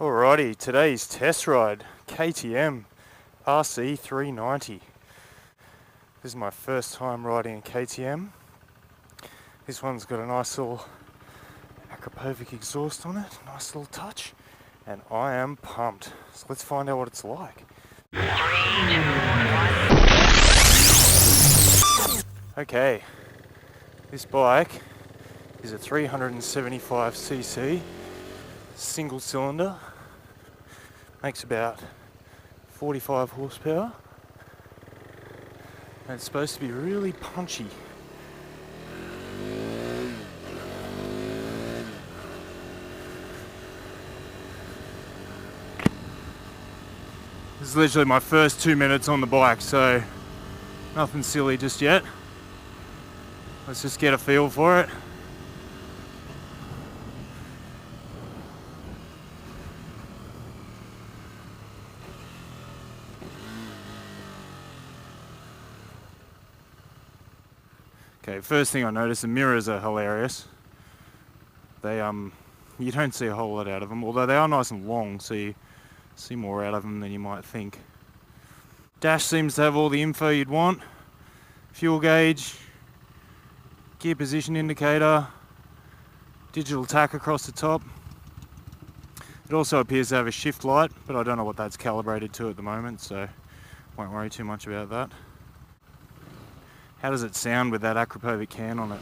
Alrighty, today's test ride, KTM RC390. This is my first time riding a KTM. This one's got a nice little Akrapovic exhaust on it, nice little touch, and I am pumped. So let's find out what it's like. 3, 2, 1. Okay, this bike is a 375cc single cylinder, makes about 45 horsepower, and it's supposed to be really punchy. This is literally my first 2 minutes on the bike, so nothing silly just yet. Let's just get a feel for it. Okay, first thing I noticed, the mirrors are hilarious. They you don't see a whole lot out of them, although they are nice and long, so you see more out of them than you might think. Dash seems to have all the info you'd want. Fuel gauge, gear position indicator, digital tack across the top. It also appears to have a shift light, but I don't know what that's calibrated to at the moment, so won't worry too much about that. How does it sound with that Akrapovic can on it?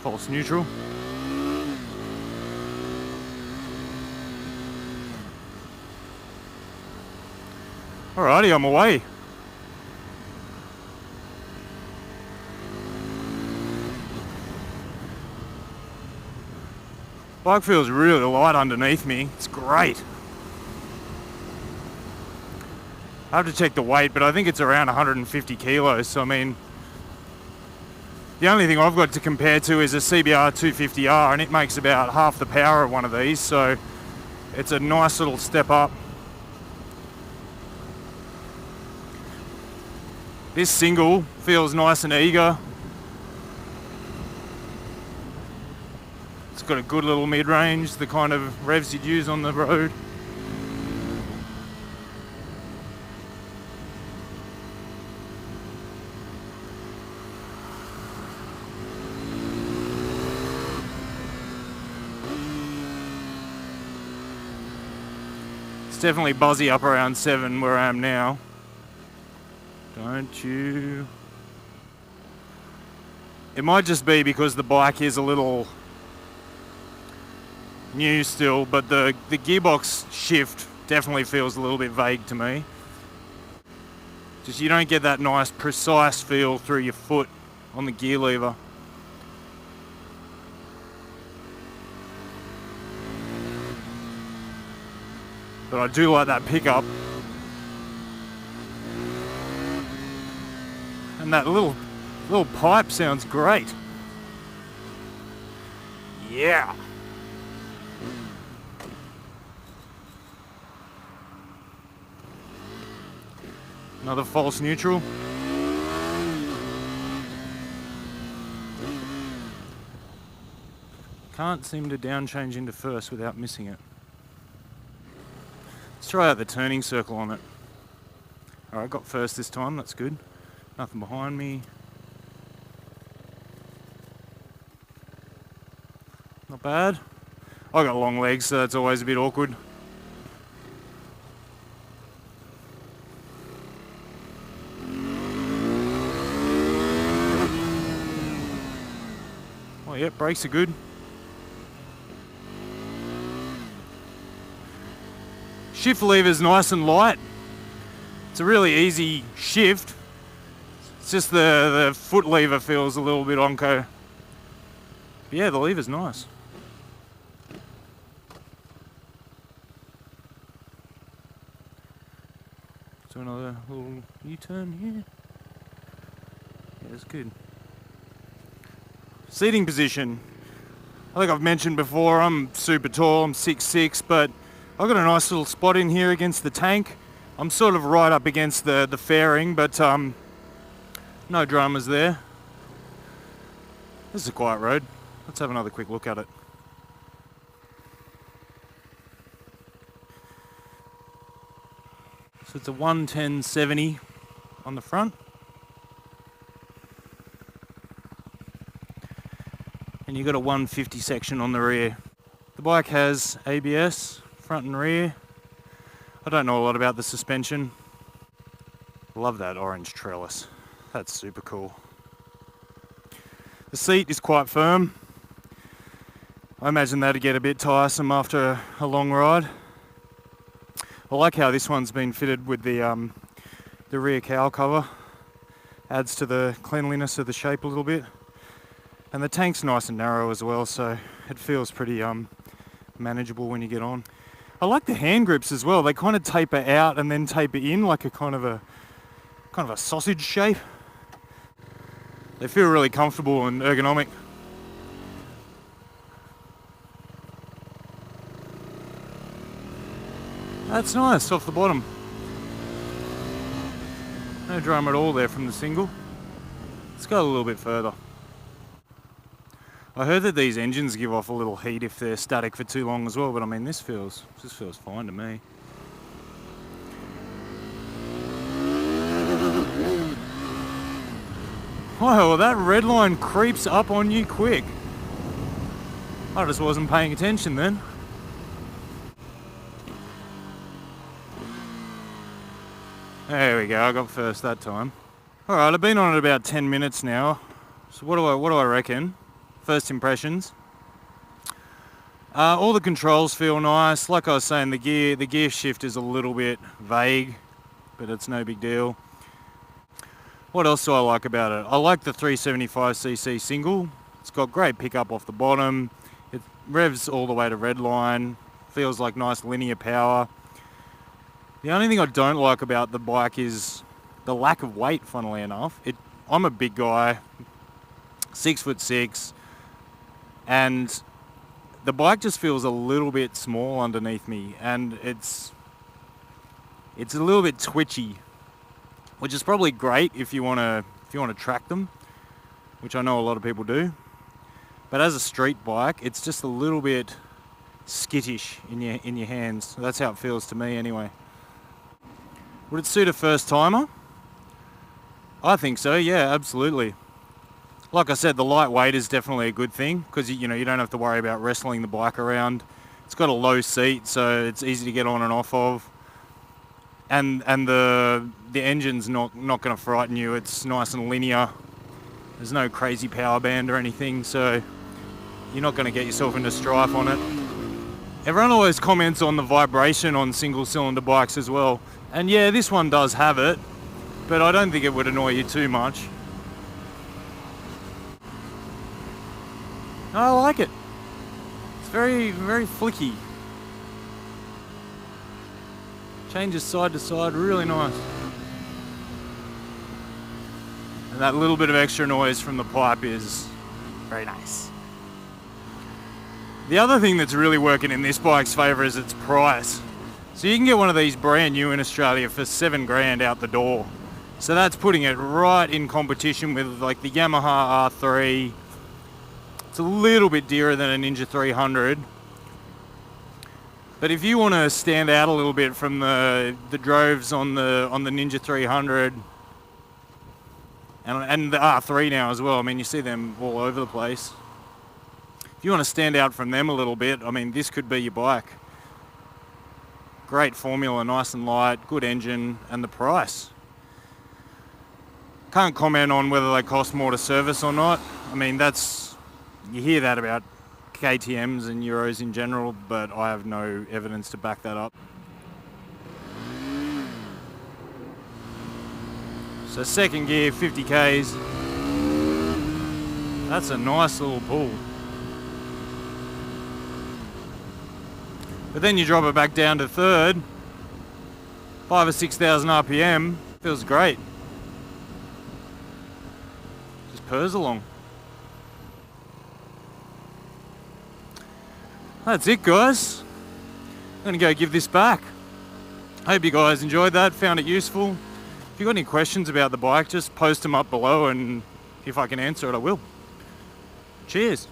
False neutral. Alrighty, I'm away. Bike feels really light underneath me. It's great. I have to check the weight, but I think it's around 150 kilos. So I mean, the only thing I've got to compare to is a CBR 250R, and it makes about half the power of one of these. So it's a nice little step up. This single feels nice and eager. It's got a good little mid-range, the kind of revs you'd use on the road. It's definitely buzzy up around 7 where I am now. Don't you? It might just be because the bike is a little new still, but the gearbox shift definitely feels a little bit vague to me. Just you don't get that nice precise feel through your foot on the gear lever. But I do like that pickup. And that little pipe sounds great. Yeah. Another false neutral. Can't seem to down change into first without missing it. Let's try out the turning circle on it. Alright, got first this time, that's good. Nothing behind me. Not bad. I got long legs, so that's always a bit awkward. Oh yeah, brakes are good. Shift lever's nice and light. It's a really easy shift. It's just the foot lever feels a little bit onco. But yeah, the lever's nice. Do another little U-turn here. Yeah, that's good. Seating position. I think I've mentioned before, I'm super tall, I'm 6'6", but I've got a nice little spot in here against the tank. I'm sort of right up against the fairing, but no dramas there. This is a quiet road. Let's have another quick look at it. So it's a 110/70 on the front. And you've got a 150 section on the rear. The bike has ABS, front and rear. I don't know a lot about the suspension. Love that orange trellis. That's super cool. The seat is quite firm. I imagine that'd get a bit tiresome after a long ride. I like how this one's been fitted with the rear cowl cover. Adds to the cleanliness of the shape a little bit. And the tank's nice and narrow as well, so it feels pretty manageable when you get on. I like the hand grips as well. They kind of taper out and then taper in like a kind of a sausage shape. They feel really comfortable and ergonomic. That's nice off the bottom. No drama at all there from the single. Let's go a little bit further. I heard that these engines give off a little heat if they're static for too long as well, but I mean this feels fine to me. Oh, well that red line creeps up on you quick. I just wasn't paying attention then. There we go, I got first that time. Alright, I've been on it about 10 minutes now. So what do I reckon? First impressions. All the controls feel nice. Like I was saying, the gear shift is a little bit vague, but it's no big deal. What else do I like about it? I like the 375cc single. It's got great pickup off the bottom. It revs all the way to redline. Feels like nice linear power. The only thing I don't like about the bike is the lack of weight, funnily enough. I'm a big guy, 6'6", and the bike just feels a little bit small underneath me, and it's a little bit twitchy, which is probably great if you want to track them, which I know a lot of people do. But as a street bike, it's just a little bit skittish in your hands. That's how it feels to me anyway. Would it suit a first timer? I think so, yeah, absolutely. Like I said, the lightweight is definitely a good thing because you don't have to worry about wrestling the bike around. It's got a low seat, so it's easy to get on and off of. And the engine's not going to frighten you. It's nice and linear. There's no crazy power band or anything, so you're not going to get yourself into strife on it. Everyone always comments on the vibration on single-cylinder bikes as well. And yeah, this one does have it, but I don't think it would annoy you too much. I like it. It's very, very flicky. Changes side to side, really nice. And that little bit of extra noise from the pipe is very nice. The other thing that's really working in this bike's favour is its price. So you can get one of these brand new in Australia for $7,000 out the door. So that's putting it right in competition with like the Yamaha R3. It's a little bit dearer than a Ninja 300. But if you want to stand out a little bit from the droves on the Ninja 300 and the R3 now as well, I mean you see them all over the place. If you want to stand out from them a little bit, I mean this could be your bike. Great formula, nice and light, good engine, and the price. Can't comment on whether they cost more to service or not. I mean you hear that about KTMs and Euros in general, but I have no evidence to back that up. So second gear, 50 Ks. That's a nice little pull. But then you drop it back down to third, 5,000 or 6,000 RPM, feels great. Just purrs along. That's it, guys. gonna go give this back. Hope you guys enjoyed that, found it useful. If you've got any questions about the bike, just post them up below, and if I can answer it, I will. Cheers.